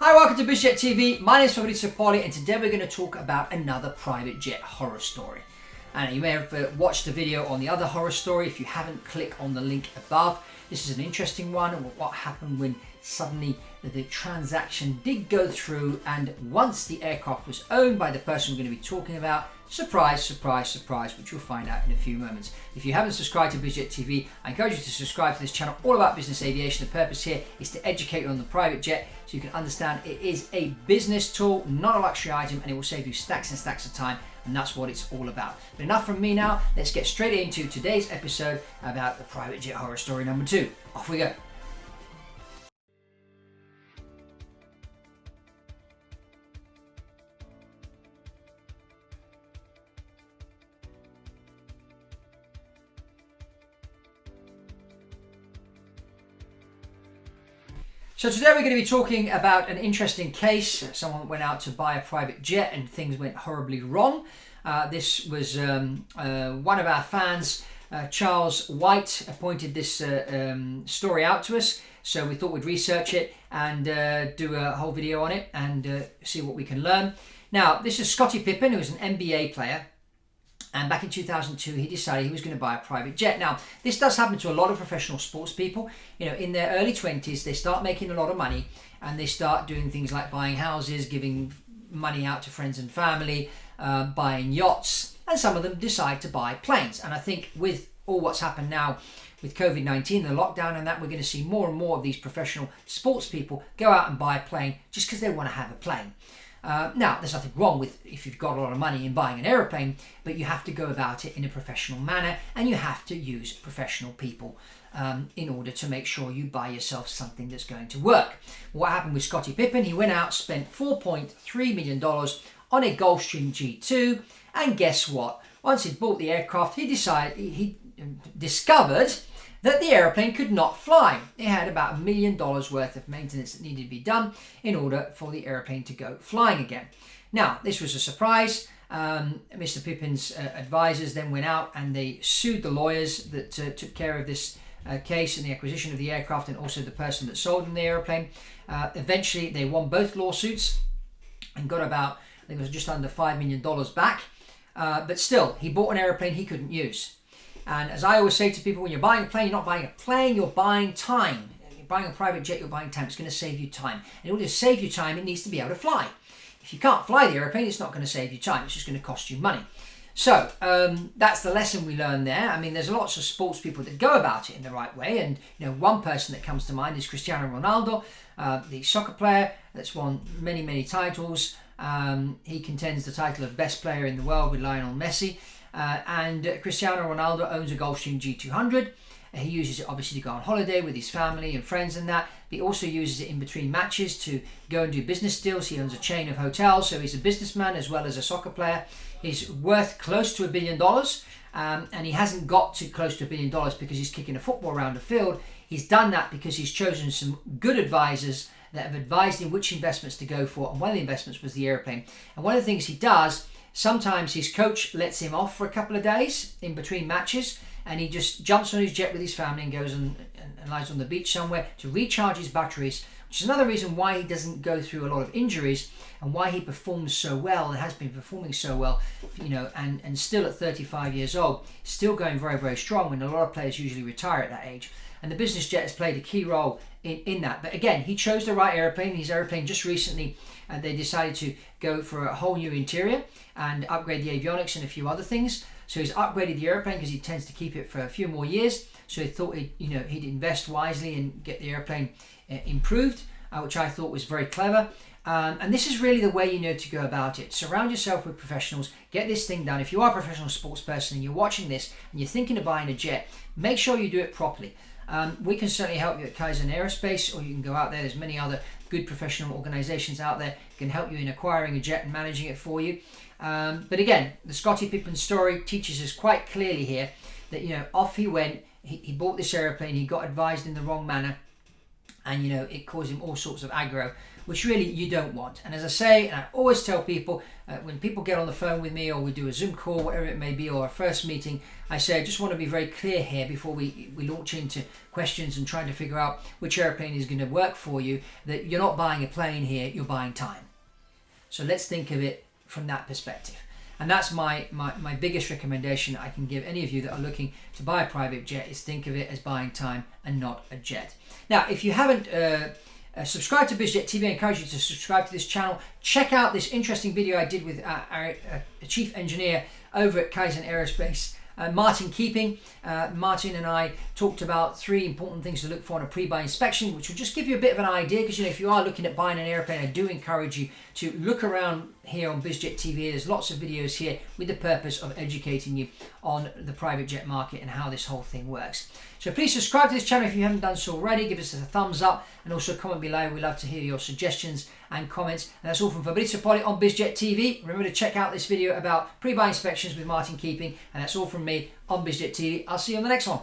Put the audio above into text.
Hi, welcome to BizJet TV. My name is Fabrizio Poli, and today we're going to talk about another private jet horror story. And you may have watched the video on the other horror story. If you haven't, click on the link above. This is an interesting one, and what happened when suddenly the transaction did go through, and once the aircraft was owned by the person we're going to be talking about, surprise, surprise, surprise, which you'll find out in a few moments. If you haven't subscribed to BizJet TV, I encourage you to subscribe to this channel all about business aviation. The purpose here is to educate you on the private jet so you can understand it is a business tool, not a luxury item, and it will save you stacks and stacks of time, and that's what it's all about. But enough from me now, let's get straight into today's episode about the private jet horror story number 2. Off we go. So today we're going to be talking about an interesting case. Someone went out to buy a private jet and things went horribly wrong. This was one of our fans, Charles White, pointed this story out to us. So we thought we'd research it and do a whole video on it and see what we can learn. Now, this is Scottie Pippen, who was an NBA player. And back in 2002, he decided he was going to buy a private jet. Now, this does happen to a lot of professional sports people. You know, in their early 20s, they start making a lot of money and they start doing things like buying houses, giving money out to friends and family, buying yachts, and some of them decide to buy planes. And I think with all what's happened now with COVID-19, the lockdown and that, we're going to see more and more of these professional sports people go out and buy a plane just because they want to have a plane. Now, there's nothing wrong with if you've got a lot of money in buying an aeroplane, but you have to go about it in a professional manner and you have to use professional people in order to make sure you buy yourself something that's going to work. What happened with Scottie Pippen? He went out, spent $4.3 million on a Gulfstream G2, and guess what? Once he'd bought the aircraft, he discovered that the aeroplane could not fly. It had about $1 million worth of maintenance that needed to be done in order for the aeroplane to go flying again. Now, this was a surprise. Mr. Pippen's advisors then went out and they sued the lawyers that took care of this case and the acquisition of the aircraft, and also the person that sold them the aeroplane. Eventually, they won both lawsuits and got about, I think it was just under $5 million back. But still, he bought an aeroplane he couldn't use. And as I always say to people, when you're buying a plane, you're not buying a plane, you're buying time. You're buying a private jet, you're buying time. It's going to save you time. And in order to save you time, it needs to be able to fly. If you can't fly the airplane, it's not going to save you time. It's just going to cost you money. So that's the lesson we learned there. I mean, there's lots of sports people that go about it in the right way. And you know, one person that comes to mind is Cristiano Ronaldo, the soccer player that's won many, many titles. He contends the title of best player in the world with Lionel Messi. And Cristiano Ronaldo owns a Gulfstream G200. He uses it obviously to go on holiday with his family and friends and that. But he also uses it in between matches to go and do business deals. He owns a chain of hotels, so he's a businessman as well as a soccer player. He's worth close to $1 billion, and he hasn't got to close to $1 billion because he's kicking a football around the field. He's done that because he's chosen some good advisors that have advised him which investments to go for, and one of the investments was the airplane. And one of the things he does, sometimes his coach lets him off for a couple of days in between matches, and he just jumps on his jet with his family and goes and lies on the beach somewhere to recharge his batteries, which is another reason why he doesn't go through a lot of injuries and why he performs so well and has been performing so well, you know, and still at 35 years old, still going very, very strong when a lot of players usually retire at that age. And the business jet has played a key role in that. But again, he chose the right airplane. His airplane just recently, they decided to go for a whole new interior and upgrade the avionics and a few other things. So he's upgraded the airplane because he tends to keep it for a few more years. So he thought he'd invest wisely and get the airplane improved, which I thought was very clever. And this is really the way you know to go about it. Surround yourself with professionals. Get this thing done. If you are a professional sports person and you're watching this and you're thinking of buying a jet, make sure you do it properly. We can certainly help you at Kaizen Aerospace, or you can go out there. There's many other good professional organizations out there that can help you in acquiring a jet and managing it for you. But again, the Scottie Pippen story teaches us quite clearly here that, you know, off he went. He bought this airplane. He got advised in the wrong manner. and it caused him all sorts of aggro, which really you don't want. And as I say, and I always tell people, when people get on the phone with me or we do a Zoom call, whatever it may be, or a first meeting, I say I just want to be very clear here before we launch into questions and trying to figure out which airplane is going to work for you, that you're not buying a plane here, you're buying time. So let's think of it from that perspective. And that's my biggest recommendation I can give any of you that are looking to buy a private jet, is think of it as buying time and not a jet. Now, if you haven't subscribe to BizJet TV. I encourage you to subscribe to this channel. Check out this interesting video I did with our chief engineer over at Kaizen Aerospace, Martin Keeping. Martin and I talked about 3 important things to look for in a pre-buy inspection, which will just give you a bit of an idea, because if you are looking at buying an airplane, I do encourage you to look around here on BizJet TV. There's lots of videos here with the purpose of educating you on the private jet market and how this whole thing works. So please subscribe to this channel if you haven't done so already. Give us a thumbs up and also comment below. We love to hear your suggestions and comments. And that's all from Fabrizio Poli on BizJet TV. Remember to check out this video about pre-buy inspections with Martin Keeping. And that's all from me on BizJet TV. I'll see you on the next one.